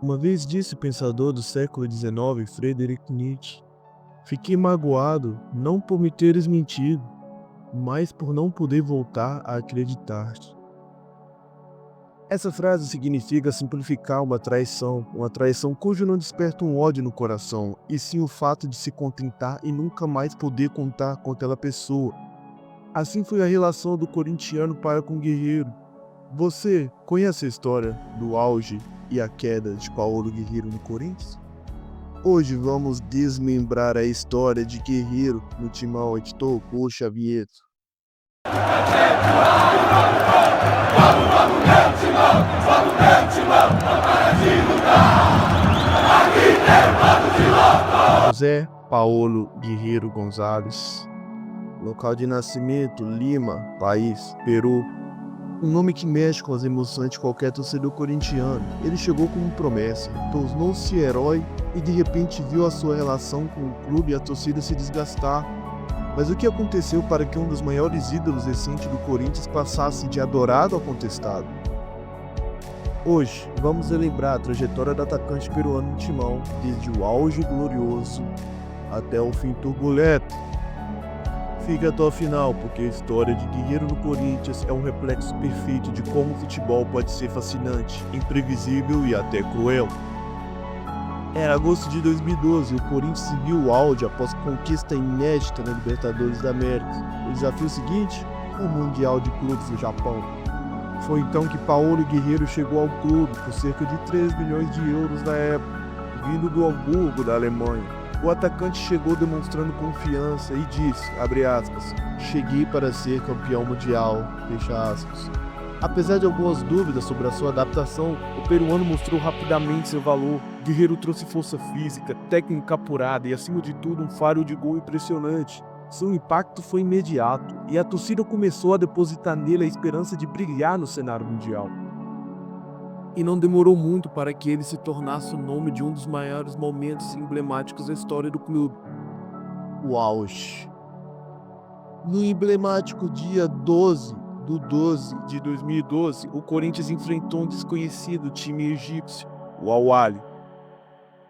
Uma vez disse o pensador do século XIX, Friedrich Nietzsche: "Fiquei magoado não por me teres mentido, mas por não poder voltar a acreditar-te." Essa frase significa simplificar uma traição cujo não desperta um ódio no coração, e sim o fato de se contentar e nunca mais poder contar com aquela pessoa. Assim foi a relação do corintiano para com o guerreiro. Você conhece a história do auge e a queda de Paulo Guerreiro no Corinthians? Hoje vamos desmembrar a história de Guerreiro no Timão. Editor, puxa a vinheta. José Paulo Guerreiro Gonzalez. Local de nascimento: Lima, país, Peru. Um nome que mexe com as emoções de qualquer torcedor corintiano. Ele chegou como promessa, tornou-se herói e de repente viu a sua relação com o clube e a torcida se desgastar. Mas o que aconteceu para que um dos maiores ídolos recentes do Corinthians passasse de adorado a contestado? Hoje, vamos relembrar a trajetória do atacante peruano no Timão, desde o auge glorioso até o fim turbulento. Fique até o final, porque a história de Guerreiro no Corinthians é um reflexo perfeito de como o futebol pode ser fascinante, imprevisível e até cruel. Era agosto de 2012 e o Corinthians se viu o auge após conquista inédita na Libertadores da América. O desafio seguinte? O Mundial de Clubes no Japão. Foi então que Paulo Guerreiro chegou ao clube por cerca de 3 milhões de euros na época, vindo do Hamburgo, da Alemanha. O atacante chegou demonstrando confiança e disse, abre aspas, "Cheguei para ser campeão mundial", fecha aspas. Apesar de algumas dúvidas sobre a sua adaptação, o peruano mostrou rapidamente seu valor. Guerreiro trouxe força física, técnica apurada e, acima de tudo, um faro de gol impressionante. Seu impacto foi imediato e a torcida começou a depositar nele a esperança de brilhar no cenário mundial. E não demorou muito para que ele se tornasse o nome de um dos maiores momentos emblemáticos da história do clube: o auge. No emblemático dia 12 de 2012, o Corinthians enfrentou um desconhecido time egípcio, o Al Ahly.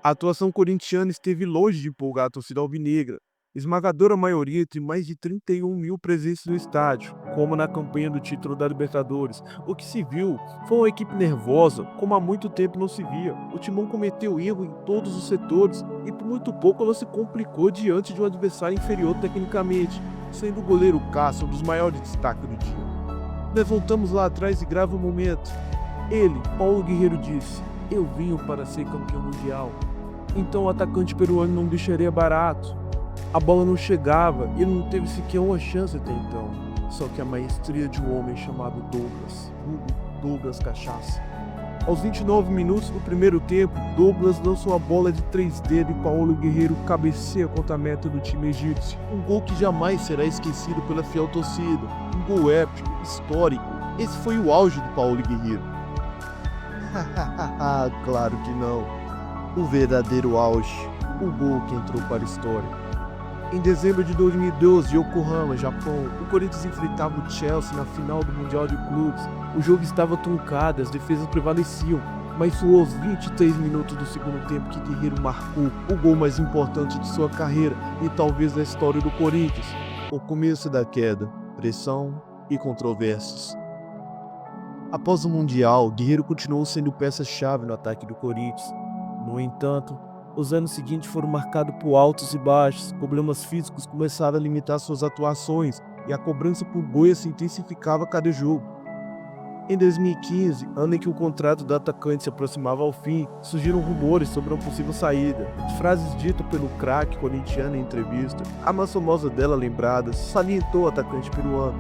A atuação corintiana esteve longe de empolgar a torcida alvinegra. Esmagadora maioria entre mais de 31 mil presentes no estádio, como na campanha do título da Libertadores. O que se viu foi uma equipe nervosa, como há muito tempo não se via. O Timão cometeu erro em todos os setores e por muito pouco ela se complicou diante de um adversário inferior tecnicamente, sendo o goleiro Cássio um dos maiores destaques do dia. Nós voltamos lá atrás e grava o momento. Ele, Paulo Guerreiro, disse: "Eu vim para ser campeão mundial." Então o atacante peruano não deixaria barato. A bola não chegava e ele não teve sequer uma chance até então. Só que a maestria de um homem chamado Douglas Cachaça. Aos 29 minutos do primeiro tempo, Douglas lança uma bola de 3 dedos e Paulo Guerreiro cabeceia contra a meta do time egípcio. Um gol que jamais será esquecido pela fiel torcida. Um gol épico, histórico. Esse foi o auge do Paulo Guerreiro. Claro que não. O verdadeiro auge. O gol que entrou para a história. Em dezembro de 2012, em Yokohama, Japão, o Corinthians enfrentava o Chelsea na final do Mundial de Clubes. O jogo estava truncado, as defesas prevaleciam, mas foi aos 23 minutos do segundo tempo que Guerreiro marcou o gol mais importante de sua carreira e talvez da história do Corinthians. O começo da queda, pressão e controvérsias. Após o Mundial, Guerreiro continuou sendo peça-chave no ataque do Corinthians. No entanto, os anos seguintes foram marcados por altos e baixos, problemas físicos começaram a limitar suas atuações e a cobrança por boia se intensificava a cada jogo. Em 2015, ano em que o contrato do atacante se aproximava ao fim, surgiram rumores sobre uma possível saída. Frases ditas pelo craque corintiano em entrevista, a mais famosa dela lembrada, salientou o atacante peruano: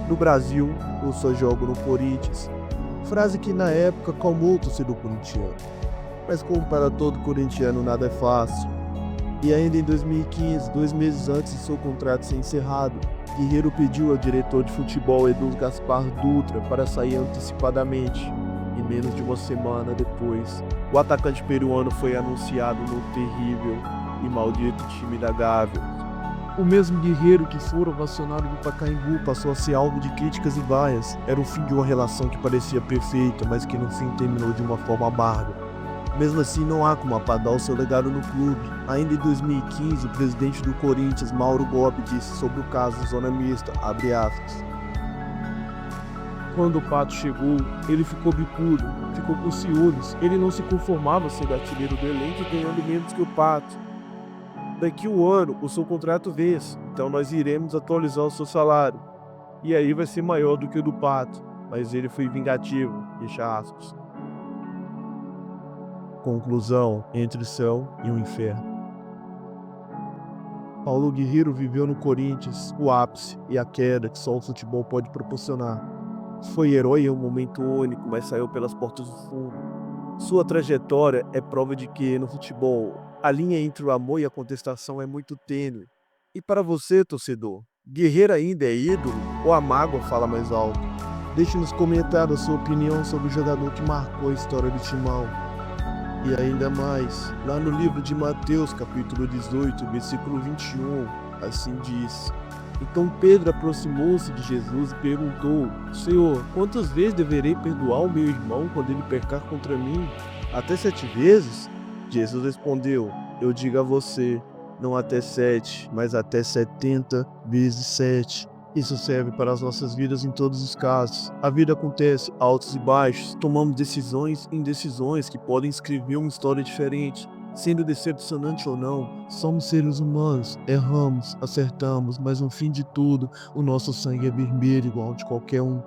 "No Brasil, eu só jogo no Corinthians." Frase que na época acalmou o torcedor corintiano. Mas como para todo corintiano nada é fácil. E ainda em 2015, 2 meses antes de seu contrato ser encerrado, Guerreiro pediu ao diretor de futebol Edu Gaspar Dutra para sair antecipadamente. E menos de uma semana depois, o atacante peruano foi anunciado no terrível e maldito time da Gávea. O mesmo Guerreiro que fora ovacionado no Pacaembu passou a ser alvo de críticas e vaias. Era o fim de uma relação que parecia perfeita, mas que no fim terminou de uma forma amarga. Mesmo assim, não há como apagar o seu legado no clube. Ainda em 2015, o presidente do Corinthians, Mauro Bob, disse sobre o caso Zona Mista, abre aspas: quando o Pato chegou, ele ficou bicudo, ficou com ciúmes. Ele não se conformava sendo artilheiro do elenco e ganhando menos que o Pato. Daqui um ano, o seu contrato vence, então nós iremos atualizar o seu salário. E aí vai ser maior do que o do Pato, mas ele foi vingativo, fecha aspas. Conclusão: entre o céu e o inferno. Paulo Guerreiro viveu no Corinthians o ápice e a queda que só o futebol pode proporcionar. Foi herói em um momento único, mas saiu pelas portas do fundo. Sua trajetória é prova de que, no futebol, a linha entre o amor e a contestação é muito tênue. E para você, torcedor, Guerreiro ainda é ídolo ou a mágoa fala mais alto? Deixe nos comentários a sua opinião sobre o jogador que marcou a história do Timão. E ainda mais, lá no livro de Mateus, capítulo 18, versículo 21, assim diz: então Pedro aproximou-se de Jesus e perguntou: Senhor, quantas vezes deverei perdoar o meu irmão quando ele pecar contra mim? Até 7 vezes? Jesus respondeu: eu digo a você, não até 7, mas até 70 vezes 7. Isso serve para as nossas vidas em todos os casos. A vida acontece altos e baixos, tomamos decisões e indecisões que podem escrever uma história diferente. Sendo decepcionante ou não, somos seres humanos, erramos, acertamos, mas no fim de tudo, o nosso sangue é vermelho igual ao de qualquer um.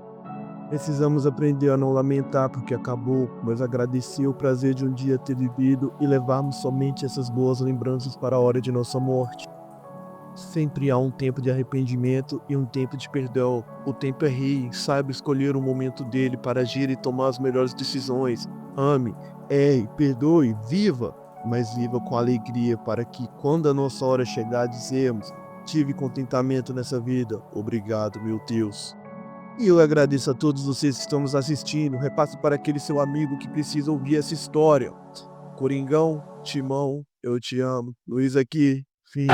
Precisamos aprender a não lamentar porque acabou, mas agradecer o prazer de um dia ter vivido e levarmos somente essas boas lembranças para a hora de nossa morte. Sempre há um tempo de arrependimento e um tempo de perdão. O tempo é rei, saiba escolher o momento dele para agir e tomar as melhores decisões. Ame, erre, perdoe, viva, mas viva com alegria para que, quando a nossa hora chegar, dizemos: tive contentamento nessa vida. Obrigado, meu Deus. E eu agradeço a todos vocês que estão nos assistindo. Repasse para aquele seu amigo que precisa ouvir essa história. Coringão, Timão, eu te amo. Luiz aqui, fim.